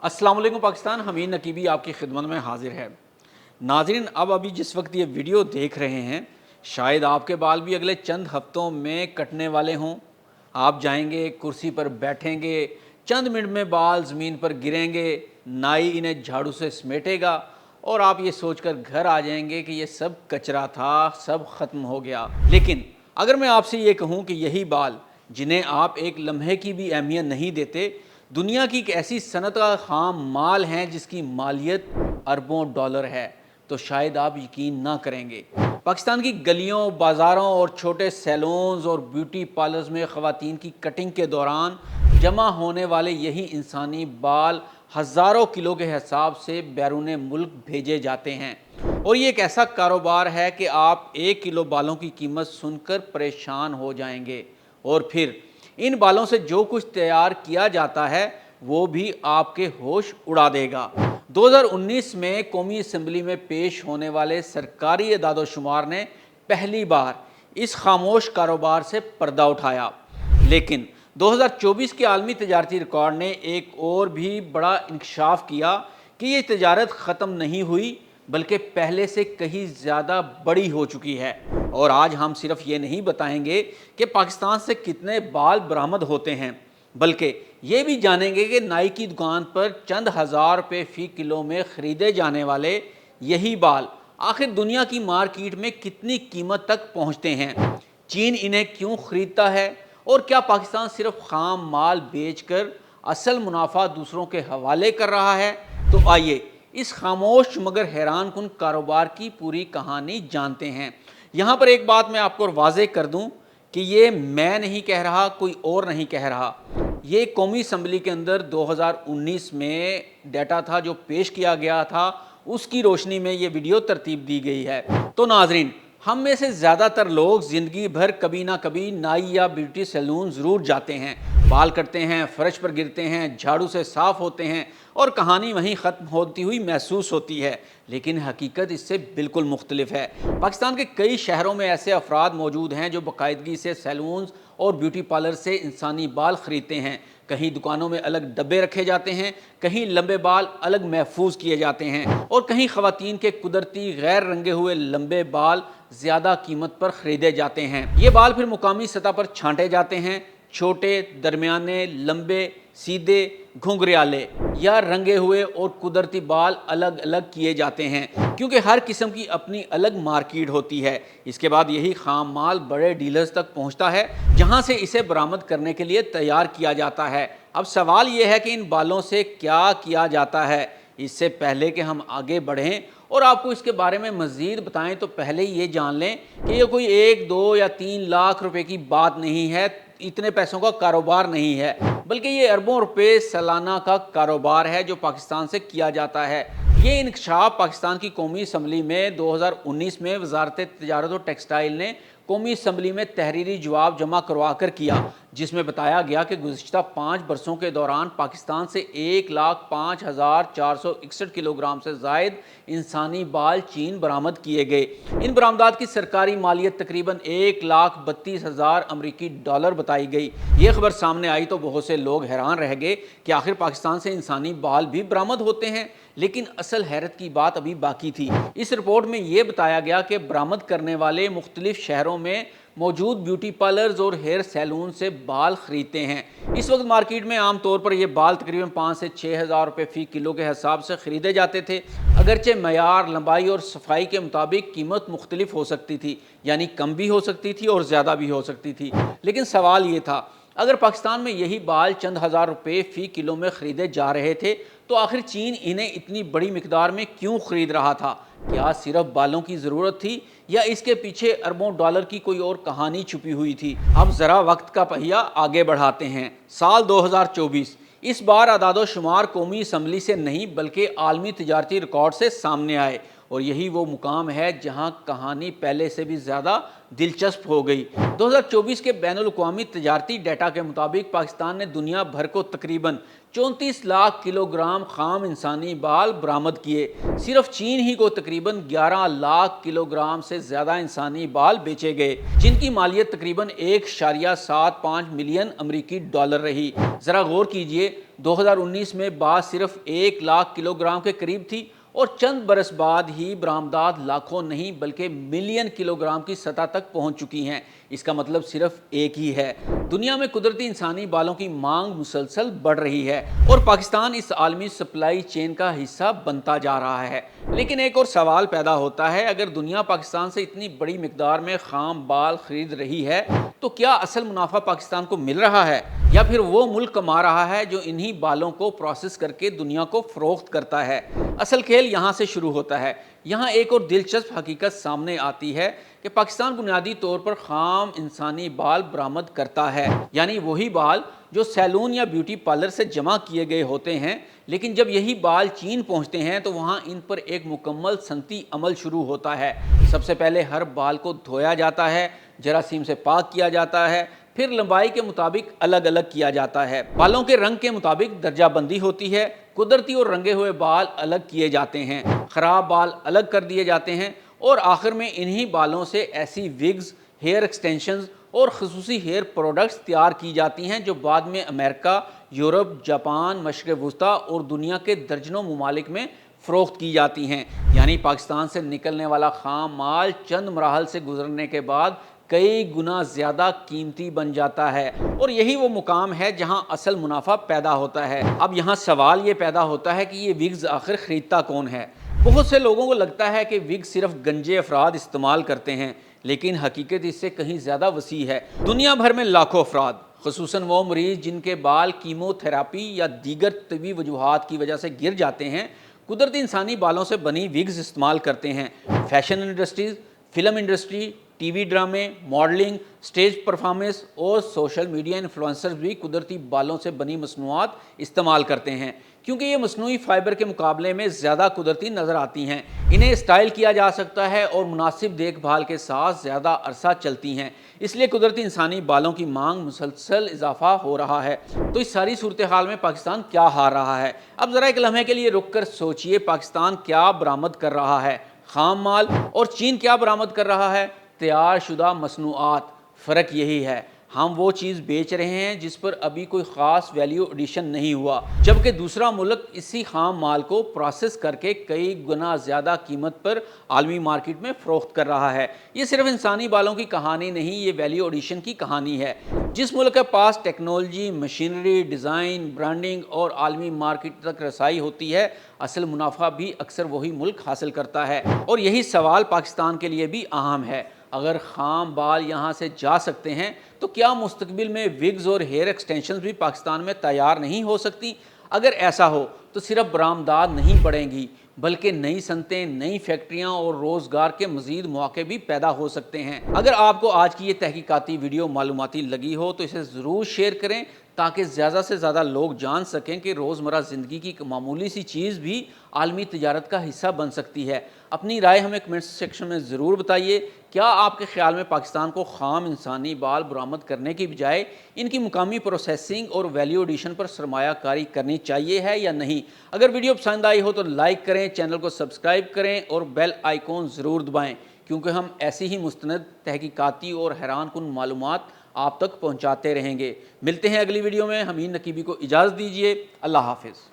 अस्सलाम वालेकुम पाकिस्तान। हमीद नकीबी आपकी खिदमत में हाजिर है। नाज़रीन, अब अभी जिस वक्त ये वीडियो देख रहे हैं, शायद आपके बाल भी अगले चंद हफ्तों में कटने वाले हों। आप जाएंगे, कुर्सी पर बैठेंगे, चंद मिनट में बाल ज़मीन पर गिरेंगे, नाई इन्हें झाड़ू से समेटेगा और आप ये सोचकर घर आ जाएंगे कि ये सब कचरा था, सब ख़त्म हो गया। लेकिन अगर मैं आपसे ये कहूँ कि यही बाल, जिन्हें आप एक लम्हे की भी अहमियत नहीं देते, दुनिया की एक ऐसी सनत का खाम माल हैं जिसकी मालियत अरबों डॉलर है, तो शायद आप यकीन ना करेंगे। पाकिस्तान की गलियों, बाज़ारों और छोटे सैलून्स और ब्यूटी पार्लर्स में ख़वातीन की कटिंग के दौरान जमा होने वाले यही इंसानी बाल हज़ारों किलो के हिसाब से बैरून मुल्क भेजे जाते हैं। और ये एक ऐसा कारोबार है कि आप 1 किलो बालों की कीमत सुनकर परेशान हो जाएंगे। और फिर इन बालों से जो कुछ तैयार किया जाता है वो भी आपके होश उड़ा देगा। 2019 में कौमी असम्बली में पेश होने वाले सरकारी एदाद-ओ-शुमार ने पहली बार इस खामोश कारोबार से पर्दा उठाया। लेकिन 2024 के आलमी तजारती रिकॉर्ड ने एक और भी बड़ा इंकशाफ किया कि ये तजारत ख़त्म नहीं हुई, बल्कि पहले से कहीं ज़्यादा बड़ी हो चुकी है। और आज हम सिर्फ ये नहीं बताएंगे कि पाकिस्तान से कितने बाल बरामद होते हैं, बल्कि ये भी जानेंगे कि नाई की दुकान पर चंद हज़ार रुपये फ़ी किलो में ख़रीदे जाने वाले यही बाल आखिर दुनिया की मार्केट में कितनी कीमत तक पहुँचते हैं, चीन इन्हें क्यों ख़रीदता है और क्या पाकिस्तान सिर्फ खाम माल बेचकर असल मुनाफा दूसरों के हवाले कर रहा है। तो आइए इस खामोश मगर हैरान कुन कारोबार की पूरी कहानी जानते हैं। यहाँ पर एक बात मैं आपको वाज़ेह कर दूँ कि ये मैं नहीं कह रहा, कोई और नहीं कह रहा। ये कौमी असम्बली के अंदर 2019 में डाटा था जो पेश किया गया था, उसकी रोशनी में ये वीडियो तरतीब दी गई है। तो नाजरीन, हम में से ज़्यादातर लोग ज़िंदगी भर कभी ना कभी नाई या ब्यूटी सैलून ज़रूर जाते हैं, बाल कटते हैं, फर्श पर गिरते हैं, झाड़ू से साफ़ होते हैं और कहानी वहीं ख़त्म होती हुई महसूस होती है। लेकिन हकीकत इससे बिल्कुल मुख्तलिफ है। पाकिस्तान के कई शहरों में ऐसे अफराद मौजूद हैं जो बाकायदगी से सैलून्स और ब्यूटी पार्लर से इंसानी बाल ख़रीदते हैं। कहीं दुकानों में अलग डब्बे रखे जाते हैं, कहीं लंबे बाल अलग महफूज किए जाते हैं और कहीं ख़वातीन के कुदरती गैर रंगे हुए लंबे बाल ज़्यादा कीमत पर ख़रीदे जाते हैं। ये बाल फिर मुकामी सतह पर छांटे जाते हैं। छोटे, दरमियाने, लंबे, सीधे, घुंघराले या रंगे हुए और कुदरती बाल अलग अलग किए जाते हैं, क्योंकि हर किस्म की अपनी अलग मार्केट होती है। इसके बाद यही खाम माल बड़े डीलर्स तक पहुंचता है, जहां से इसे बरामद करने के लिए तैयार किया जाता है। अब सवाल यह है कि इन बालों से क्या किया जाता है। इससे पहले कि हम आगे बढ़ें और आपको इसके बारे में मज़ीद बताएं, तो पहले ये जान लें कि ये कोई 1, 2 या 3 लाख रुपए की बात नहीं है, इतने पैसों का कारोबार नहीं है, बल्कि ये अरबों रुपए सालाना का कारोबार है जो पाकिस्तान से किया जाता है। ये इंकशाफ पाकिस्तान की कौमी असम्बली में 2019 में वजारत तिजारत और टेक्सटाइल ने कौमी असम्बली में तहरीरी जवाब जमा करवा कर किया, जिसमें बताया गया कि गुज़िश्ता 5 बरसों के दौरान पाकिस्तान से 1,05,461 किलोग्राम से ज़ायद इंसानी बाल चीन बरामद किए गए। इन बरामदात की सरकारी मालियत तकरीबन 1,32,000 अमरीकी डॉलर बताई गई। ये खबर सामने आई तो बहुत से लोग हैरान रह गए कि आखिर पाकिस्तान से इंसानी बाल भी बरामद होते हैं। लेकिन असल हैरत की बात अभी बाकी थी। इस रिपोर्ट में ये बताया गया कि बरामद करने वाले मुख्तलिफ शहरों में मौजूद ब्यूटी पार्लर्स और हेयर सैलून से बाल ख़रीदते हैं। इस वक्त मार्केट में आम तौर पर ये बाल तकरीबन 5 से 6 हज़ार रुपये फ़ी किलो के हिसाब से ख़रीदे जाते थे। अगरचे मयार, लंबाई और सफाई के मुताबिक कीमत मुख्तलिफ हो सकती थी, यानी कम भी हो सकती थी और ज़्यादा भी हो सकती थी। लेकिन सवाल ये था, अगर पाकिस्तान में यही बाल चंद हज़ार रुपये फ़ी किलो में ख़रीदे जा रहे थे, तो आखिर चीन इन्हें इतनी बड़ी मिकदार में क्यों ख़रीद रहा था? क्या सिर्फ बालों की ज़रूरत थी या इसके पीछे अरबों डॉलर की कोई और कहानी छुपी हुई थी? अब ज़रा वक्त का पहिया आगे बढ़ाते हैं। साल 2024, इस बार आदाद-ओ-शुमार कौमी असम्बली से नहीं बल्कि आलमी तिजारती रिकॉर्ड से सामने आए, और यही वो मुकाम है जहां कहानी पहले से भी ज़्यादा दिलचस्प हो गई। 2024 के बैनुल-अक़वामी तिजारती डाटा के मुताबिक पाकिस्तान ने दुनिया भर को तकरीबन 34 लाख किलोग्राम खाम इंसानी बाल बरामद किए। सिर्फ चीन ही को तकरीबन 11 लाख किलोग्राम से ज़्यादा इंसानी बाल बेचे गए, जिनकी मालियत तकरीबन 1.75 मिलियन अमरीकी डॉलर रही। ज़रा गौर कीजिए, 2019 में बात सिर्फ 1 लाख किलोग्राम के करीब थी और चंद बरस बाद ही बरामदात लाखों नहीं बल्कि मिलियन किलोग्राम की सतह तक पहुंच चुकी हैं। इसका मतलब सिर्फ एक ही है, दुनिया में कुदरती इंसानी बालों की मांग मुसलसल बढ़ रही है और पाकिस्तान इस आलमी सप्लाई चेन का हिस्सा बनता जा रहा है। लेकिन एक और सवाल पैदा होता है, अगर दुनिया पाकिस्तान से इतनी बड़ी मिकदार में खाम बाल खरीद रही है तो क्या असल मुनाफा पाकिस्तान को मिल रहा है या फिर वो मुल्क कमा रहा है जो इन्हीं बालों को प्रोसेस करके दुनिया को फरोख्त करता है। असल खेल यहाँ से शुरू होता है। यहाँ एक और दिलचस्प हकीकत सामने आती है कि पाकिस्तान बुनियादी तौर पर खाम इंसानी बाल बरामद करता है, यानी वही बाल जो सैलून या ब्यूटी पार्लर से जमा किए गए होते हैं। लेकिन जब यही बाल चीन पहुँचते हैं तो वहाँ इन पर एक मुकम्मल सनती अमल शुरू होता है। सबसे पहले हर बाल को धोया जाता है, जरासीम से पाक किया जाता है, फिर लंबाई के मुताबिक अलग अलग किया जाता है। बालों के रंग के मुताबिक दर्जाबंदी होती है। कुदरती और रंगे हुए बाल अलग किए जाते हैं, ख़राब बाल अलग कर दिए जाते हैं और आखिर में इन्हीं बालों से ऐसी विग्स, हेयर एक्सटेंशंस और ख़ुसूसी हेयर प्रोडक्ट्स तैयार की जाती हैं जो बाद में अमेरिका, यूरोप, जापान, मशरिक़ वस्ता और दुनिया के दर्जनों ममालिक में फ़रोख्त की जाती हैं। यानी पाकिस्तान से निकलने वाला खाम माल चंद मराहल से गुजरने के बाद कई गुना ज़्यादा कीमती बन जाता है और यही वो मुकाम है जहां असल मुनाफा पैदा होता है। अब यहाँ सवाल ये पैदा होता है कि ये विग्स आखिर ख़रीदता कौन है। बहुत से लोगों को लगता है कि विग सिर्फ गंजे अफराद इस्तेमाल करते हैं, लेकिन हकीकत इससे कहीं ज़्यादा वसी है। दुनिया भर में लाखों अफराद, ख़ुसूसन वो मरीज़ जिनके बाल कीमोथेरापी या दीगर तबी वजूहात की वजह से गिर जाते हैं, कुदरती इंसानी बालों से बनी विग्स इस्तेमाल करते हैं। Fashion industries, film industry, TV ड्रामे, मॉडलिंग, स्टेज परफॉर्मेंस और सोशल मीडिया इन्फ्लुएंसर्स भी कुदरती बालों से बनी मसनूआत इस्तेमाल करते हैं, क्योंकि ये मसनूई फ़ाइबर के मुकाबले में ज़्यादा कुदरती नज़र आती हैं। इन्हें स्टाइल किया जा सकता है और मुनासिब देखभाल के साथ ज़्यादा अरसा चलती हैं, इसलिए कुदरती इंसानी बालों की मांग मुसलसल इजाफा हो रहा है। तो इस सारी सूरत हाल में पाकिस्तान क्या हार रहा है? अब ज़रा एक लम्हे के लिए रुक कर सोचिए, पाकिस्तान क्या बरामद कर रहा है? खाम माल। और चीन क्या बरामद कर रहा है? तैयार शुदा मसनूआत। फ़र्क यही है, हम वो चीज़ बेच रहे हैं जिस पर अभी कोई ख़ास वैल्यू एडिशन नहीं हुआ, जबकि दूसरा मुल्क इसी खाम माल को प्रोसेस करके कई गुना ज़्यादा कीमत पर आलमी मार्केट में फ़रोख्त कर रहा है। ये सिर्फ इंसानी बालों की कहानी नहीं, ये वैल्यू एडिशन की कहानी है। जिस मुल्क के पास टेक्नोलॉजी, मशीनरी, डिज़ाइन, ब्रांडिंग और आलमी मार्केट तक रसाई होती है, असल मुनाफा भी अक्सर वही मुल्क हासिल करता है। और यही सवाल पाकिस्तान के लिए भी अहम है। अगर खाम बाल यहाँ से जा सकते हैं तो क्या मुस्तकबिल में विग्स और हेयर एक्सटेंशंस भी पाकिस्तान में तैयार नहीं हो सकती? अगर ऐसा हो तो सिर्फ बरामदात नहीं बढ़ेंगी बल्कि नई सनतें, नई फैक्ट्रियाँ और रोज़गार के मज़ीद मौके भी पैदा हो सकते हैं। अगर आपको आज की ये तहकीकाती वीडियो मालूमाती लगी हो तो इसे ज़रूर शेयर करें ताकि ज़्यादा से ज़्यादा लोग जान सकें कि रोज़मर्रा ज़िंदगी की मामूली सी चीज़ भी आलमी तिजारत का हिस्सा बन सकती है। अपनी राय हमें कमेंट सेक्शन में ज़रूर बताइए। क्या आपके ख्याल में पाकिस्तान को खाम इंसानी बाल बरामद करने की बजाय इनकी मुकामी प्रोसेसिंग और वैल्यू एडिशन पर सरमायाकारी करनी चाहिए है या नहीं? अगर वीडियो पसंद आई हो तो लाइक करें, चैनल को सब्सक्राइब करें और बेल आइकॉन ज़रूर दबाएँ, क्योंकि हम ऐसी ही मुस्तनद तहकीकाती और हैरान कुन मालूमात आप तक पहुँचाते रहेंगे। मिलते हैं अगली वीडियो में। हमीद नकीबी को इजाज़त दीजिए। अल्लाह हाफ़िज़।